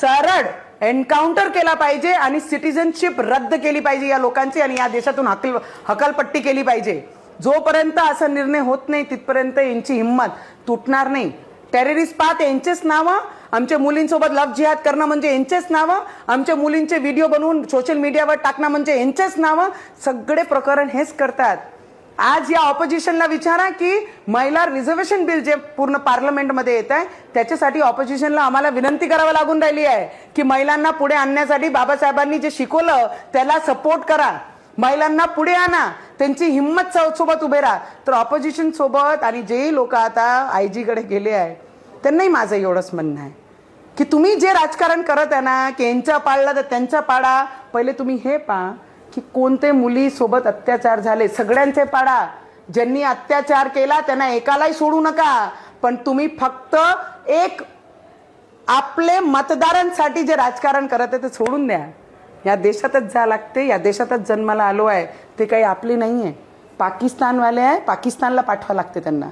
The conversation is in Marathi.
सरळ एन्काउंटर केला पाहिजे आणि सिटिझनशिप रद्द केली पाहिजे या लोकांची आणि या देशातून हकालपट्टी केली पाहिजे। जोपर्यंत असा निर्णय होत नाही तिथपर्यंत यांची हिंमत तुटणार नाही। टेररिस्ट पाहत यांचेच नावं, आमच्या मुलींसोबत लव्ह जिहाद करणं म्हणजे यांचेच नावं, आमच्या मुलींचे व्हिडिओ बनवून सोशल मीडियावर टाकणं म्हणजे यांचेच नावं, सगळे प्रकरण हेच करतात। आज या ऑपोजिशनला विचारा की महिला रिझर्वेशन बिल जे पूर्ण पार्लमेंटमध्ये येत आहे त्याच्यासाठी ऑपोजिशनला आम्हाला विनंती करावी लागून राहिली आहे की महिलांना पुढे आणण्यासाठी बाबासाहेबांनी जे शिकवलं त्याला सपोर्ट करा, महिलांना पुढे आणा, त्यांची हिंमत सोबत उभे राहा। तर ऑपोजिशन सोबत आणि जेही लोक आता आयजी कडे गेले आहे त्यांनाही माझं एवढंच म्हणणं आहे की तुम्ही जे राजकारण करत आहे ना की यांचा पाळला तर त्यांचा पाडा, पहिले तुम्ही हे पहा की कोणते मुली सोबत अत्याचार झाले, सगळ्यांचे पाडा। ज्यांनी अत्याचार केला त्यांना एकालाही सोडू नका, पण तुम्ही फक्त एक आपले मतदारांसाठी जे राजकारण करत आहे ते सोडून द्या। या देशातच जा लागते, या देशातच जन्माला आलो आहे, ते काही आपली नाही आहे, पाकिस्तानवाले आहे, पाकिस्तानला पाठवा लागते त्यांना।